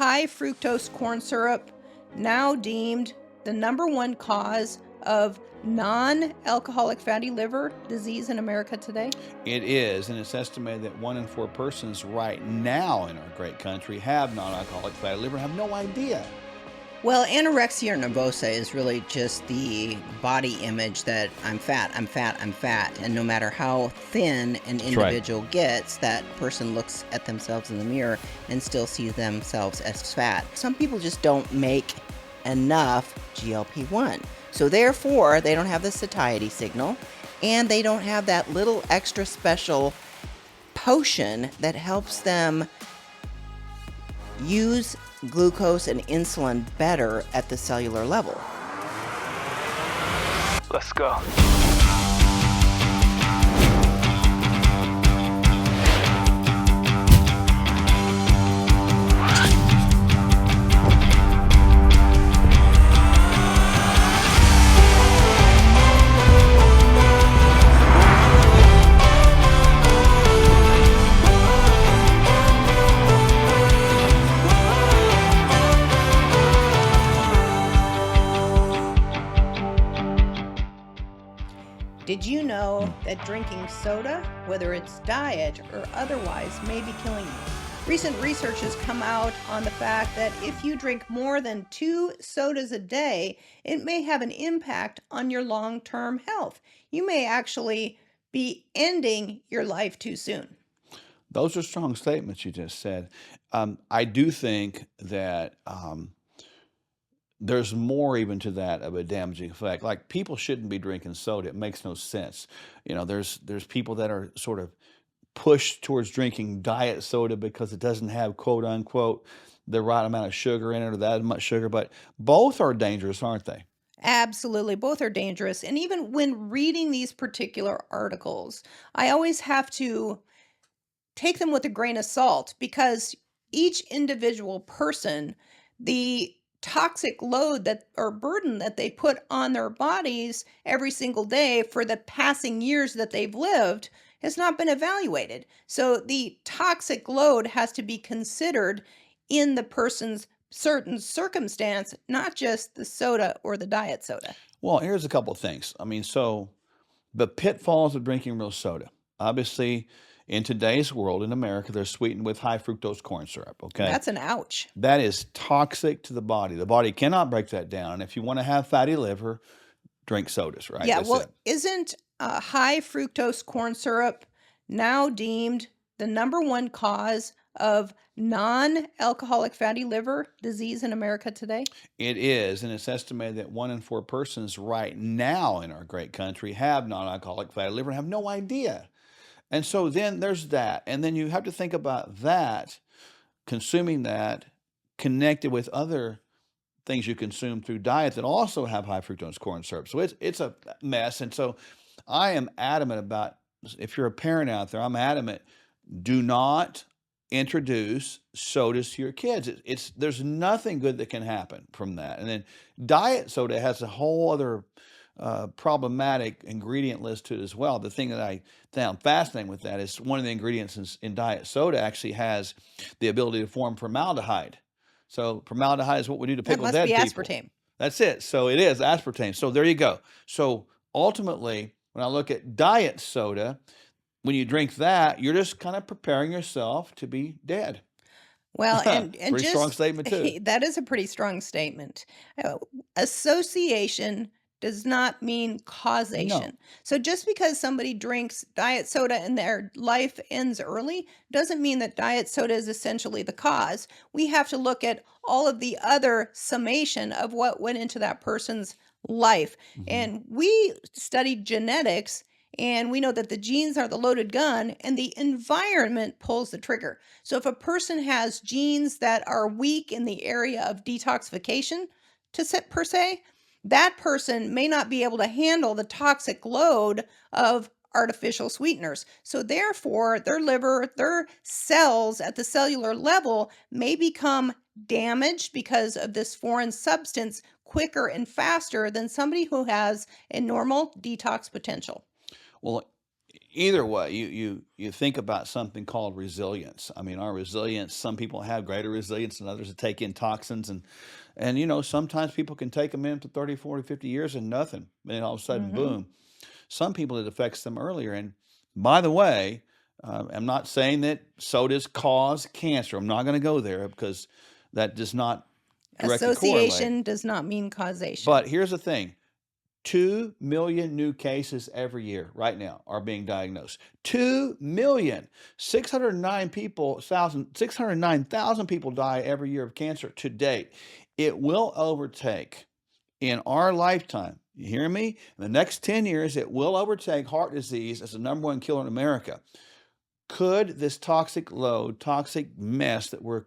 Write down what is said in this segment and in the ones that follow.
high fructose corn syrup now deemed the #1 cause of non-alcoholic fatty liver disease in America today? It is, and it's estimated that 1 in 4 persons right now in our great country have non-alcoholic fatty liver, have no idea. Well, anorexia nervosa is really just the body image that I'm fat, I'm fat, I'm fat. And no matter how thin an That's right. individual gets, that person looks at themselves in the mirror and still sees themselves as fat. Some people just don't make enough GLP-1. So therefore, they don't have the satiety signal and they don't have that little extra special potion that helps them use glucose and insulin better at the cellular level. Let's go. Did you know that drinking soda, whether it's diet or otherwise, may be killing you? Recent research has come out on the fact that if you drink more than 2 sodas a day, it may have an impact on your long-term health. You may actually be ending your life too soon. Those are strong statements you just said. I do think that there's more even to that of a damaging effect. Like people shouldn't be drinking soda. It makes no sense. There's people that are sort of pushed towards drinking diet soda because it doesn't have quote unquote the right amount of sugar in it or that much sugar. But both are dangerous, aren't they? Absolutely, both are dangerous. And even when reading these particular articles, I always have to take them with a grain of salt because each individual person, the toxic load that or burden that they put on their bodies every single day for the passing years that they've lived has not been evaluated. So the toxic load has to be considered in the person's certain circumstance, not just the soda or the diet soda. Well, here's a couple of things. So the pitfalls of drinking real soda. Obviously, in today's world, in America, they're sweetened with high fructose corn syrup, okay? That's an ouch. That is toxic to the body. The body cannot break that down. And if you want to have fatty liver, drink sodas, right? Yeah, That's well, it. isn't high fructose corn syrup now deemed the #1 cause of non-alcoholic fatty liver disease in America today? It is, and it's estimated that 1 in 4 persons right now in our great country have non-alcoholic fatty liver and have no idea. And so then there's that. And then you have to think about that, consuming that, connected with other things you consume through diet that also have high fructose corn syrup. So it's a mess. And so I am adamant about, if you're a parent out there, I'm adamant, do not introduce sodas to your kids. There's nothing good that can happen from that. And then diet soda has a whole other problematic ingredient list to it as well. The thing that I found fascinating with that is one of the ingredients in diet soda actually has the ability to form formaldehyde. So formaldehyde is what we do to That pickle must dead be people. aspartame. That's it. So it is aspartame. So there you go. So ultimately, when I look at diet soda, when you drink that, you're just kind of preparing yourself to be dead. Well, and Pretty strong statement too. that is a pretty strong statement. Association does not mean No. causation. So just because somebody drinks diet soda and their life ends early doesn't mean that diet soda is essentially the cause. We have to look at all of the other summation of what went into that person's life. Mhm. And we studied genetics. And we know that the genes are the loaded gun and the environment pulls the trigger. So if a person has genes that are weak in the area of detoxification, per se, that person may not be able to handle the toxic load of artificial sweeteners. So therefore, their liver, their cells at the cellular level may become damaged because of this foreign substance quicker and faster than somebody who has a normal detox potential. Well, either way, you think about something called resilience. I mean, our resilience, some people have greater resilience than others to take in toxins, and sometimes people can take them in for 30, 40, 50 years and nothing. And then all of a sudden, Hmm. boom. Some people, it affects them earlier. And by the way, I'm not saying that sodas cause cancer. I'm not going to go there because that does not directly correlate. Association does not mean causation. But here's the thing. 2 million new cases every year right now are being diagnosed. 2 million. 609,000 people die every year of cancer to date. It will overtake in our lifetime. You hear me? In the next 10 years, it will overtake heart disease as the #1 killer in America. Could this toxic load, toxic mess that we're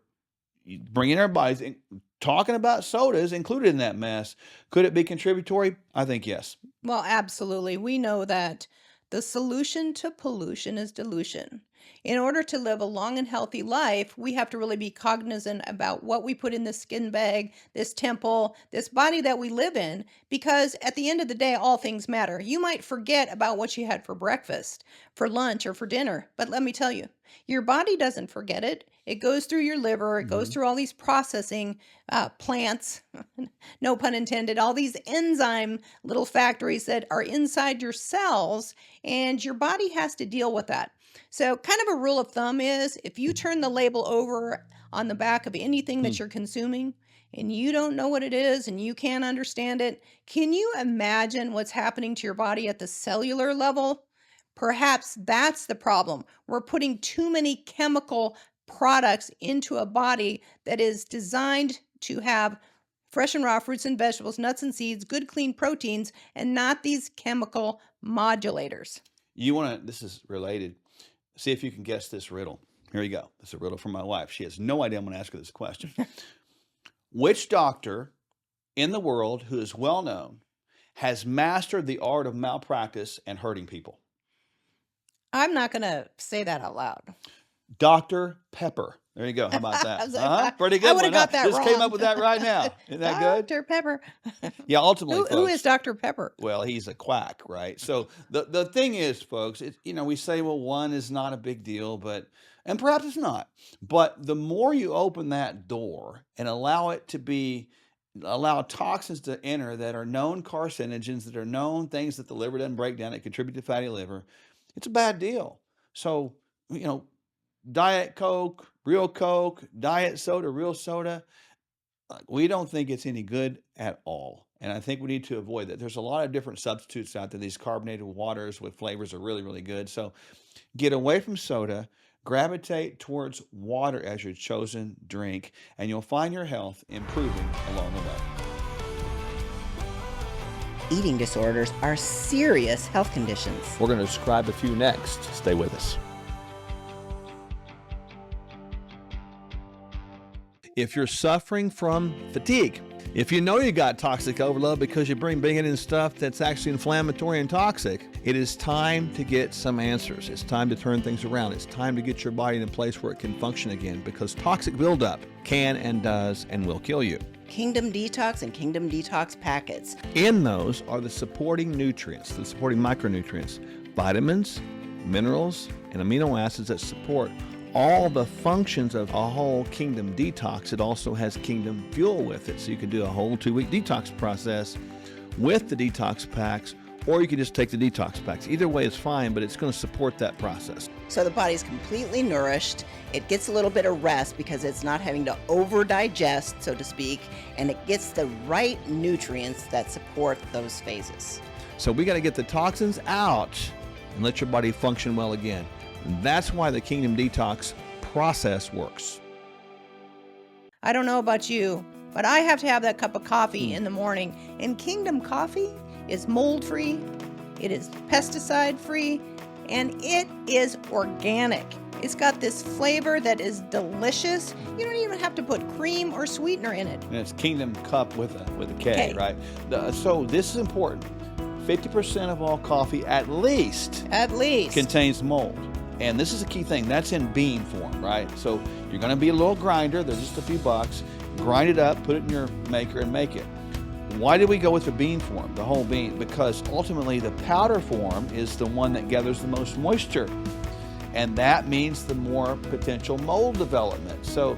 bringing our bodies in, talking about sodas included in that mess, could it be contributory? I think yes. Well, absolutely. We know that the solution to pollution is dilution. In order to live a long and healthy life, we have to really be cognizant about what we put in this skin bag, this temple, this body that we live in, because at the end of the day, all things matter. You might forget about what you had for breakfast, for lunch, or for dinner, but let me tell you, your body doesn't forget it. It goes through your liver, it goes Mhm. through all these processing plants, no pun intended, all these enzyme little factories that are inside your cells, and your body has to deal with that. So, kind of a rule of thumb is if you turn the label over on the back of anything Hmm. that you're consuming and you don't know what it is and you can't understand it, can you imagine what's happening to your body at the cellular level? Perhaps that's the problem. We're putting too many chemical products into a body that is designed to have fresh and raw fruits and vegetables, nuts and seeds, good clean proteins, and not these chemical modulators. You want to, this is related. See if you can guess this riddle. Here you go. It's a riddle from my wife. She has no idea I'm going to ask her this question. Which doctor in the world who is well known has mastered the art of malpractice and hurting people? I'm not going to say that out loud. Dr. Pepper. There you go. How about I that? was like, I Pretty I good would have one, huh? got that Just came up wrong. with that right now. Isn't that good? Dr. Pepper. Yeah, ultimately, Who is folks. Dr. Pepper? Well, he's a quack, right? So the thing is, folks, we say, well, one is not a big deal, and perhaps it's not. But the more you open that door and allow toxins to enter that are known carcinogens, that are known things that the liver doesn't break down that contribute to fatty liver, it's a bad deal. So, Diet Coke, diet soda, real soda, we don't think it's any good at all. And I think we need to avoid that. There's a lot of different substitutes out there. These carbonated waters with flavors are really, really good. So get away from soda, gravitate towards water as your chosen drink, and you'll find your health improving along the way. Eating disorders are serious health conditions. We're going to describe a few next. Stay with us. If you're suffering from fatigue, if you know you got toxic overload because you're bringing in stuff that's actually inflammatory and toxic, it is time to get some answers. It's time to turn things around. It's time to get your body in a place where it can function again, because toxic buildup can and does and will kill you. Kingdom Detox and Kingdom Detox packets. In those are the supporting nutrients, the supporting micronutrients, vitamins, minerals, and amino acids that support all the functions of a whole Kingdom Detox. It also has Kingdom Fuel with it, so you can do a whole 2-week detox process with the detox packs, or you can just take the detox packs. Either way is fine, but it's going to support that process. So the body's completely nourished. It gets a little bit of rest because it's not having to over digest, so to speak, and it gets the right nutrients that support those phases. So we got to get the toxins out and let your body function well again. And that's why the Kingdom Detox process works. I don't know about you, but I have to have that cup of coffee in the morning. And Kingdom Coffee is mold-free, it is pesticide-free, and it is organic. It's got this flavor that is delicious. You don't even have to put cream or sweetener in it. And it's Kingdom Cup with a K, K. right? So this is important. 50% of all coffee at least contains mold. And this is a key thing. That's in bean form, right? So you're going to be a little grinder. They're just a few bucks. Grind it up, put it in your maker, and make it. Why did we go with the bean form, the whole bean? Because ultimately the powder form is the one that gathers the most moisture. And that means the more potential mold development. So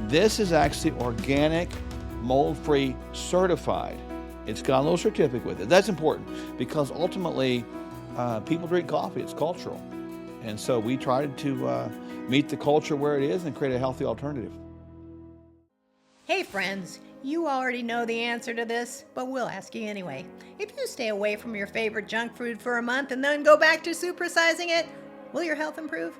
this is actually organic, mold-free, certified. It's got a little certificate with it. That's important because ultimately people drink coffee. It's cultural. And so we tried to meet the culture where it is and create a healthy alternative. Hey friends, you already know the answer to this, but we'll ask you anyway. If you stay away from your favorite junk food for a month and then go back to supersizing it, will your health improve?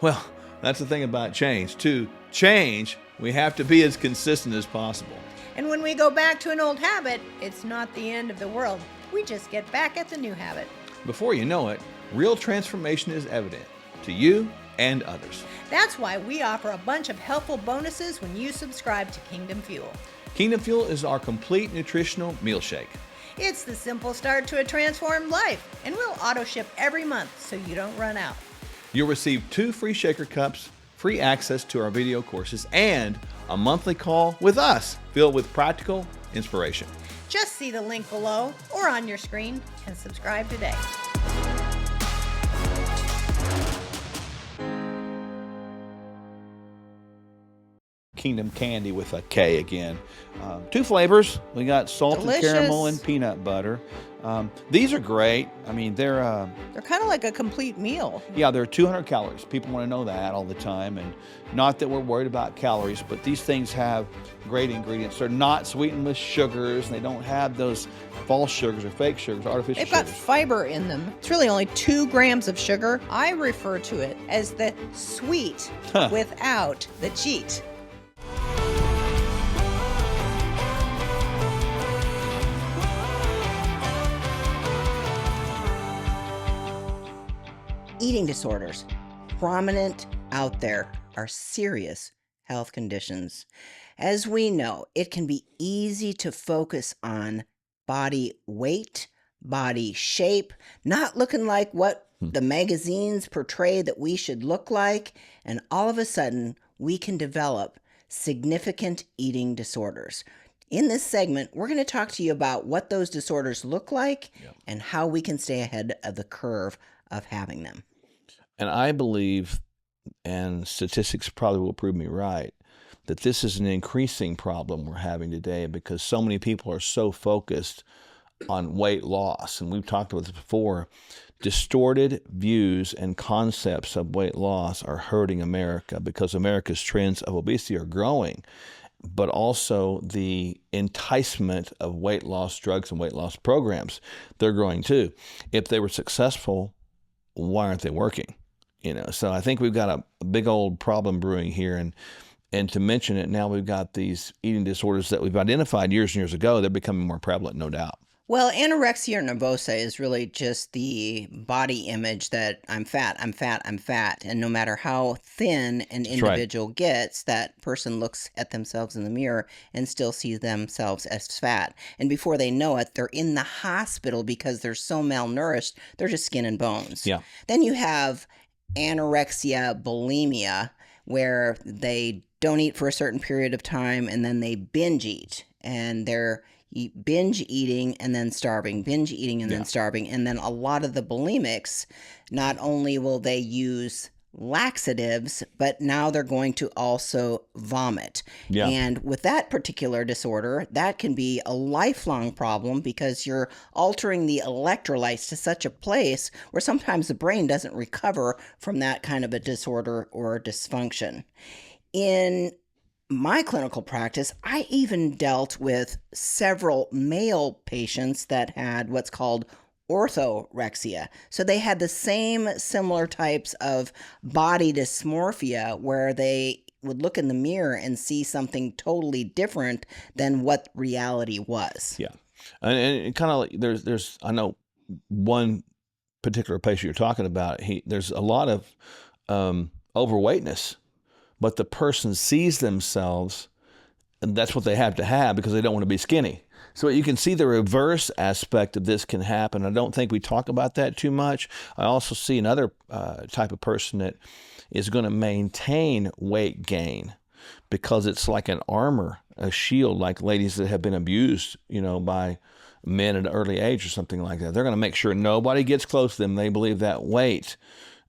Well, that's the thing about change. To change, we have to be as consistent as possible. And when we go back to an old habit, it's not the end of the world. We just get back at the new habit. Before you know it, real transformation is evident to you and others. That's why we offer a bunch of helpful bonuses when you subscribe to Kingdom Fuel. Kingdom Fuel is our complete nutritional meal shake. It's the simple start to a transformed life, and we'll auto ship every month so you don't run out. You'll receive 2 free shaker cups, free access to our video courses, and a monthly call with us filled with practical inspiration. Just see the link below or on your screen and subscribe today. Kingdom Candy with a K again. 2 flavors. We got salted Delicious. caramel and peanut butter. These are great. I mean, they're kind of like a complete meal. yeah, they're 200 calories. People want to know that all the time, and not that we're worried about calories, but these things have great ingredients. They're not sweetened with sugars, and they don't have those false sugars or fake sugars, artificial They've got sugars. fiber in them. It's really only 2 grams of sugar. I refer to it as the sweet without the cheat. Eating disorders, prominent out there, are serious health conditions. As we know, it can be easy to focus on body weight, body shape, not looking like what the magazines portray that we should look like, and all of a sudden we can develop significant eating disorders. In this segment, we're going to talk to you about what those disorders look like and how we can stay ahead of the curve of having them. And I believe, and statistics probably will prove me right, that this is an increasing problem we're having today because so many people are so focused on weight loss. And we've talked about this before. Distorted views and concepts of weight loss are hurting America because America's trends of obesity are growing, but also the enticement of weight loss drugs and weight loss programs, they're growing too. If they were successful, why aren't they working? You know, so I think we've got a big old problem brewing here, and to mention it, now we've got these eating disorders that we've identified years and years ago. They're becoming more prevalent, no doubt. Well, anorexia nervosa is really just the body image that I'm fat, I'm fat, I'm fat. And no matter how thin an individual gets, that person looks at themselves in the mirror and still sees themselves as fat. And before they know it, they're in the hospital because they're so malnourished, they're just skin and bones. Yeah. Then you have anorexia bulimia, where they don't eat for a certain period of time and then they binge eat, and they're binge eating and then starving, binge eating and then starving. And then a lot of the bulimics, not only will they use laxatives, but now they're going to also vomit. Yeah. And with that particular disorder, that can be a lifelong problem because you're altering the electrolytes to such a place where sometimes the brain doesn't recover from that kind of a disorder or dysfunction. In my clinical practice, I even dealt with several male patients that had what's called orthorexia. So they had the same similar types of body dysmorphia where they would look in the mirror and see something totally different than what reality was. Yeah. And kind of like there's I know one particular patient you're talking about, there's a lot of overweightness, but the person sees themselves, and that's what they have to have because they don't want to be skinny. So you can see the reverse aspect of this can happen. I don't think we talk about that too much. I also see another type of person that is going to maintain weight gain, because it's like an armor, a shield, like ladies that have been abused, by men at an early age or something like that. They're going to make sure nobody gets close to them. They believe that weight,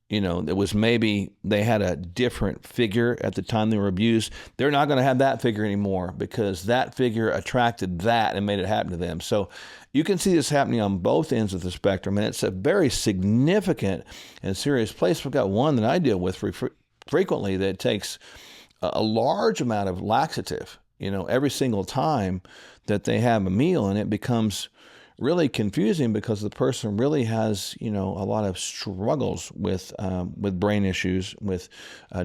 it was maybe they had a different figure at the time they were abused. They're not going to have that figure anymore because that figure attracted that and made it happen to them. So you can see this happening on both ends of the spectrum, and it's a very significant and serious place. We've got one that I deal with frequently that takes a large amount of laxative, every single time that they have a meal, and it becomes really confusing because the person really has, a lot of struggles with brain issues, with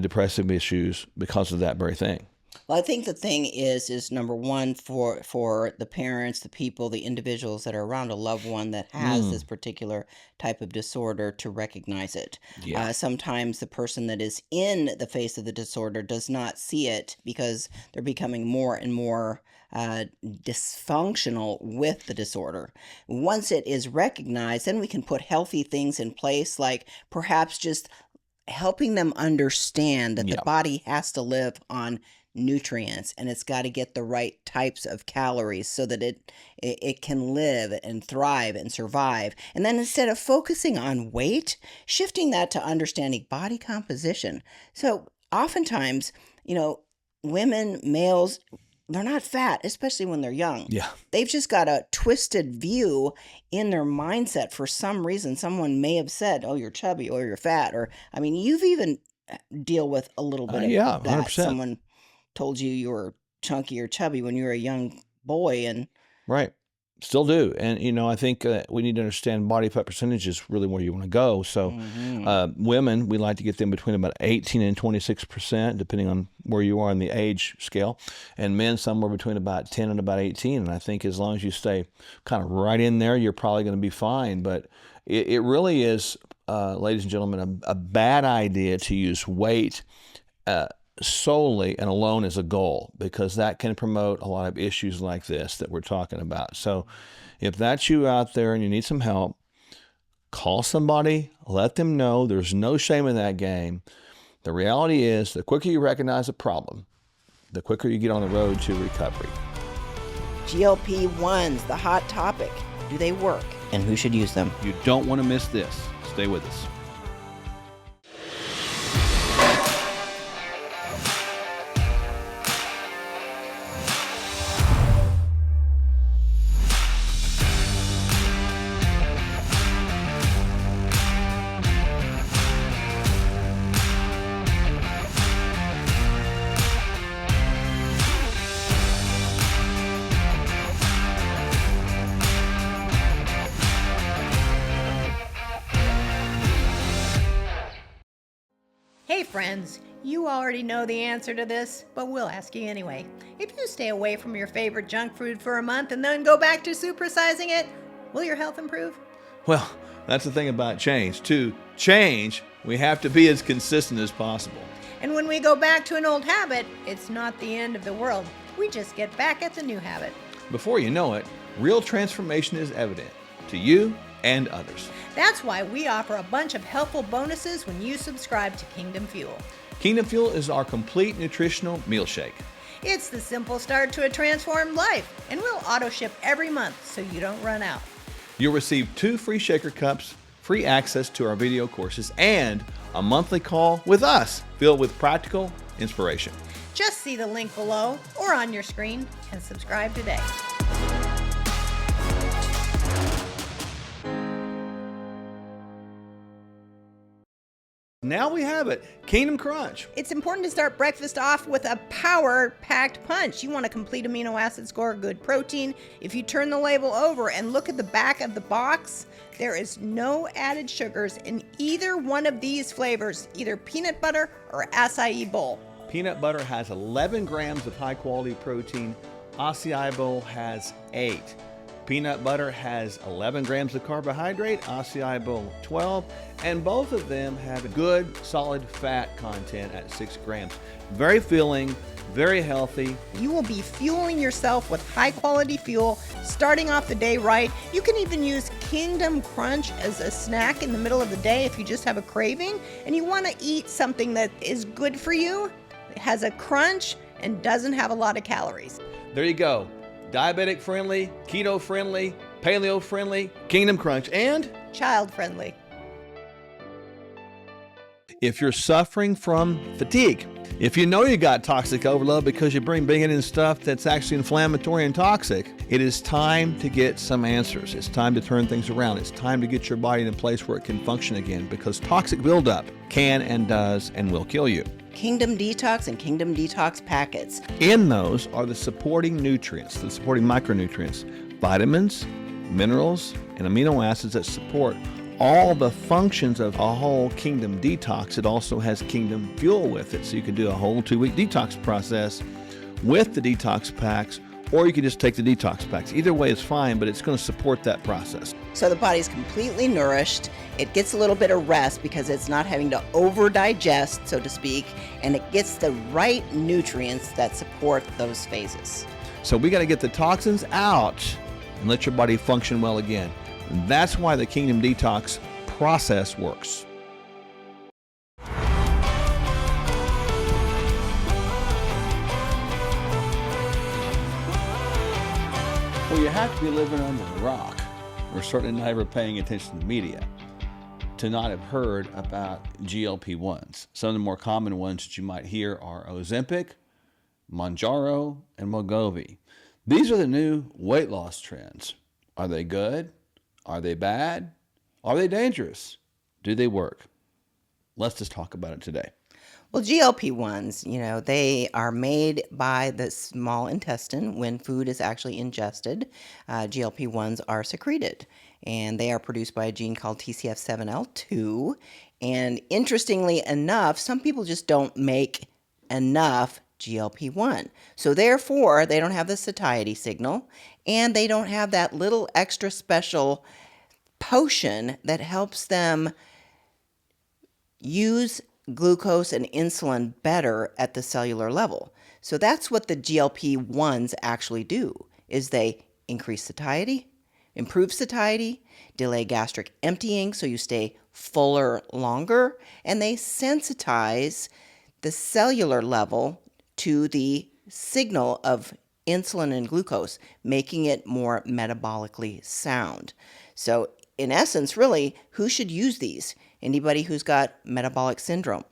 depressive issues because of that very thing. Well, I think the thing is number one for the parents, the people, the individuals that are around a loved one that has this particular type of disorder to recognize it. Yeah. Sometimes the person that is in the face of the disorder does not see it because they're becoming more and more dysfunctional with the disorder. Once it is recognized, then we can put healthy things in place, like perhaps just helping them understand that the Yeah. body has to live on nutrients and it's got to get the right types of calories so that it can live and thrive and survive. And then instead of focusing on weight, shifting that to understanding body composition. So oftentimes, women, males, they're not fat, especially when they're young. Yeah. They've just got a twisted view in their mindset for some reason. Someone may have said, "Oh, you're chubby," or "You're fat," or you've even deal with a little bit of Yeah, that. 100%. Someone told you were chunky or chubby when you were a young boy, and Right. Still do. And, I think we need to understand body fat percentage is really where you want to go. So women, we like to get them between about 18 and 26%, depending on where you are in the age scale. And men, somewhere between about 10 and about 18. And I think as long as you stay kind of right in there, you're probably going to be fine. But it really is, ladies and gentlemen, a bad idea to use weight solely and alone as a goal, because that can promote a lot of issues like this that we're talking about. So if that's you out there and you need some help, call somebody, let them know. There's no shame in that game. The reality is the quicker you recognize a problem, the quicker you get on the road to recovery. GLP-1s, the hot topic. Do they work? And who should use them? You don't want to miss this. Stay with us. Hey friends, you already know the answer to this, but we'll ask you anyway. If you stay away from your favorite junk food for a month and then go back to supersizing it, will your health improve? Well, that's the thing about change. To change, we have to be as consistent as possible. And when we go back to an old habit, it's not the end of the world. We just get back at the new habit. Before you know it, real transformation is evident to you and others. That's why we offer a bunch of helpful bonuses when you subscribe to Kingdom Fuel. Kingdom Fuel is our complete nutritional meal shake. It's the simple start to a transformed life, and we'll auto ship every month so you don't run out. You'll receive 2 free shaker cups, free access to our video courses, and a monthly call with us filled with practical inspiration. Just see the link below or on your screen and subscribe today. Now we have it, Kingdom Crunch. It's important to start breakfast off with a power-packed punch. You want a complete amino acid score, good protein. If you turn the label over and look at the back of the box, there is no added sugars in either one of these flavors, either peanut butter or acai bowl. Peanut butter has 11 grams of high-quality protein. Acai bowl has 8. Peanut butter has 11 grams of carbohydrate, acai bowl 12, and both of them have good solid fat content at 6 grams. Very filling, very healthy. You will be fueling yourself with high quality fuel, starting off the day right. You can even use Kingdom Crunch as a snack in the middle of the day if you just have a craving and you want to eat something that is good for you. It has a crunch, and doesn't have a lot of calories. There you go. Diabetic friendly, keto friendly, paleo friendly, Kingdom Crunch, and Child friendly. if you're suffering from fatigue, if you know you got toxic overload because you're bringing in stuff that's actually inflammatory and toxic, it is time to get some answers. It's time to turn things around. It's time to get your body in a place where it can function again, because toxic buildup can and does and will kill you. Kingdom Detox and Kingdom Detox packets. In those are the supporting nutrients, the supporting micronutrients, vitamins, minerals, and amino acids that support all the functions of a whole Kingdom Detox. It also has Kingdom Fuel with it, so you can do a whole 2-week detox process with the detox packs, or you can just take the detox packs. Either way is fine, but it's going to support that process. So the body's completely nourished. It gets a little bit of rest because it's not having to over digest, so to speak, and it gets the right nutrients that support those phases. So we got to get the toxins out and let your body function well again. And that's why the Kingdom Detox process works. Well, you have to be living under a rock, or certainly not ever paying attention to the media, to not have heard about GLP-1s. Some of the more common ones that you might hear are Ozempic, Mounjaro, and Wegovy. These are the new weight loss trends. Are they good? Are they bad? Are they dangerous? Do they work? Let's just talk about it today. Well, GLP-1s, they are made by the small intestine when food is actually ingested. GLP-1s are secreted, and they are produced by a gene called TCF7L2. And interestingly enough, some people just don't make enough GLP-1. So therefore, they don't have the satiety signal, and they don't have that little extra special potion that helps them use glucose and insulin better at the cellular level. So that's what the GLP-1s actually do, is they increase satiety, improve satiety, delay gastric emptying so you stay fuller longer, and they sensitize the cellular level to the signal of insulin and glucose, making it more metabolically sound. So in essence, really, who should use these? Anybody who's got metabolic syndrome,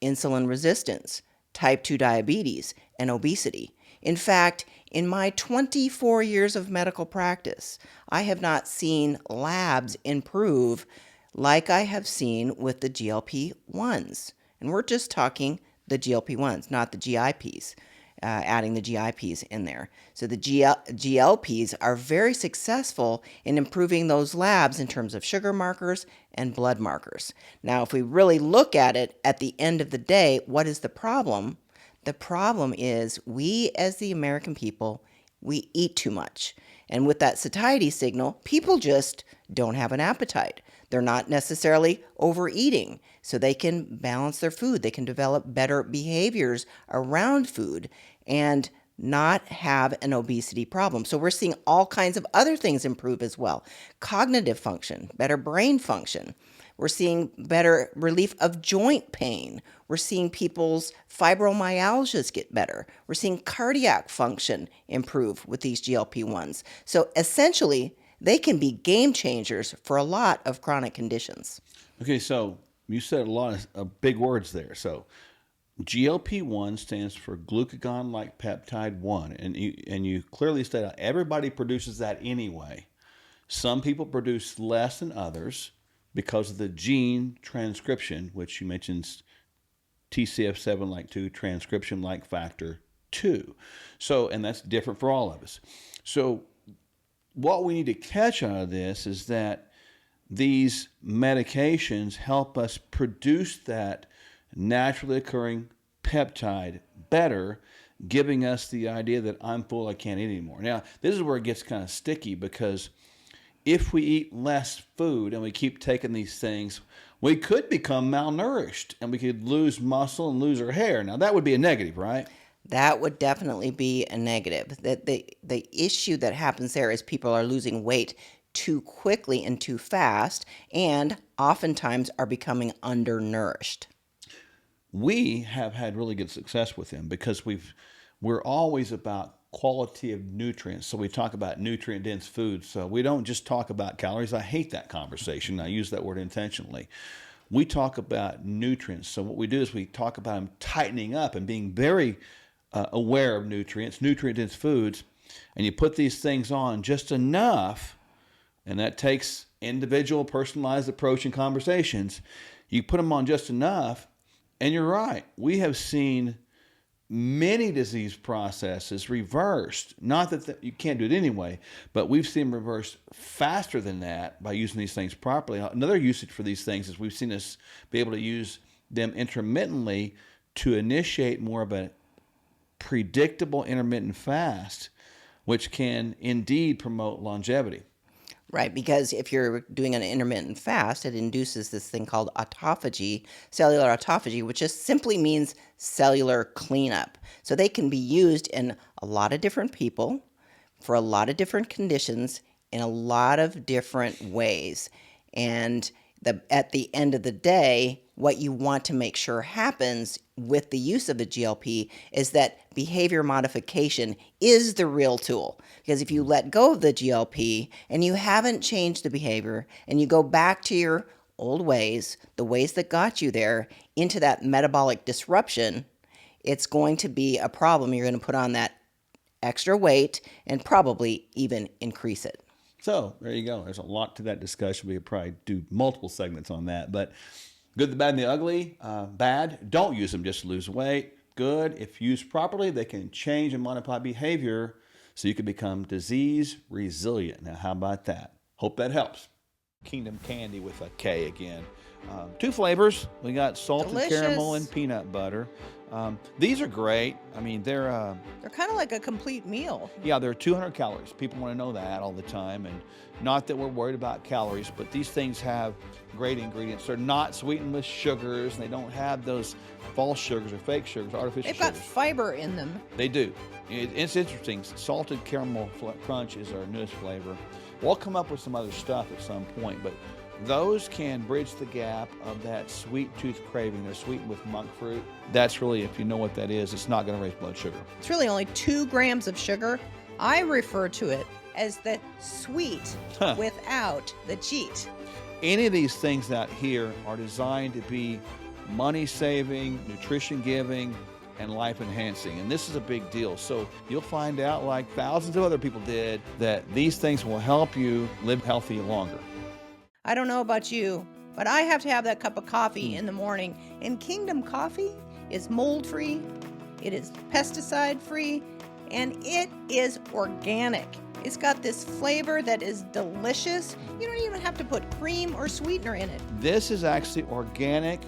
insulin resistance, type 2 diabetes, and obesity. In fact, in my 24 years of medical practice, I have not seen labs improve like I have seen with the GLP-1s. And we're just talking the GLP-1s, not the GIPs. Adding the GIPs in there. So the GLPs are very successful in improving those labs in terms of sugar markers and blood markers. Now, if we really look at it at the end of the day, what is the problem? The problem is we as the American people, we eat too much. And with that satiety signal, people just don't have an appetite. They're not necessarily overeating, so they can balance their food. They can develop better behaviors around food and not have an obesity problem. So we're seeing all kinds of other things improve as well. Cognitive function, better brain function. We're seeing better relief of joint pain. We're seeing people's fibromyalgias get better. We're seeing cardiac function improve with these GLP-1s. So essentially, they can be game changers for a lot of chronic conditions. Okay, so you said a lot of big words there. So GLP-1 stands for glucagon-like peptide 1, and you clearly stated everybody produces that anyway. Some people produce less than others because of the gene transcription, which you mentioned TCF7-like2 transcription-like factor 2. So, and that's different for all of us. So what we need to catch out of this is that these medications help us produce that naturally occurring peptide better, giving us the idea that I'm full, I can't eat anymore. Now, this is where it gets kind of sticky, because if we eat less food and we keep taking these things, we could become malnourished and we could lose muscle and lose our hair. Now, that would be a negative, right? That would definitely be a negative. The issue that happens there is people are losing weight too quickly and too fast, and oftentimes are becoming undernourished. We have had really good success with them because we've we're always about quality of nutrients. So we talk about nutrient dense foods. So we don't just talk about calories. I hate that conversation. I use that word intentionally. We talk about nutrients. So what we do is we talk about them tightening up and being very aware of nutrients, nutrient dense foods. And you put these things on just enough, and that takes individual personalized approach and conversations. You put them on just enough, and you're right. We have seen many disease processes reversed. Not that you can't do it anyway, but we've seen them reversed faster than that by using these things properly. Another usage for these things is we've seen us be able to use them intermittently to initiate more of a predictable intermittent fast, which can indeed promote longevity. Right, because if you're doing an intermittent fast, it induces this thing called autophagy, cellular autophagy, which just simply means cellular cleanup. So they can be used in a lot of different people, for a lot of different conditions, in a lot of different ways. And at the end of the day, what you want to make sure happens with the use of a GLP is that behavior modification is the real tool. Because if you let go of the GLP and you haven't changed the behavior and you go back to your old ways, the ways that got you there, into that metabolic disruption, it's going to be a problem. You're going to put on that extra weight and probably even increase it. So there you go. There's a lot to that discussion. We could probably do multiple segments on that. But good, the bad, and the ugly. Bad, don't use them just to lose weight. Good, if used properly, they can change and modify behavior so you can become disease resilient. Now, how about that? Hope that helps. Kingdom Candy with a K again. Two flavors. We got salted Delicious. caramel and peanut butter. These are great. I mean, they're kind of like a complete meal. yeah, they're 200 calories. People want to know that all the time, and not that we're worried about calories, but these things have great ingredients. They're not sweetened with sugars, and they don't have those false sugars or fake sugars, artificial They've sugars. got fiber in them. They do. It's interesting. Salted caramel crunch is our newest flavor. We'll come up with some other stuff at some point, but those can bridge the gap of that sweet tooth craving. They're sweetened with monk fruit. That's really, if you know what that is, it's not going to raise blood sugar. It's really only 2 grams of sugar. I refer to it as the sweet without the cheat. Any of these things out here are designed to be money-saving, nutrition-giving, and life-enhancing. And this is a big deal. So you'll find out, like thousands of other people did, that these things will help you live healthy longer. I don't know about you, but I have to have that cup of coffee in the morning. And Kingdom Coffee is mold-free, it is pesticide-free, and it is organic. It's got this flavor that is delicious. You don't even have to put cream or sweetener in it. This is actually organic,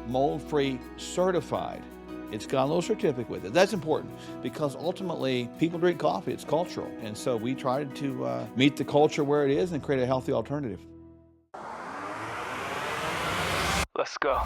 mold-free, certified. It's got a little certificate with it. That's important because ultimately people drink coffee. It's cultural. And so we tried to meet the culture where it is and create a healthy alternative. Let's go.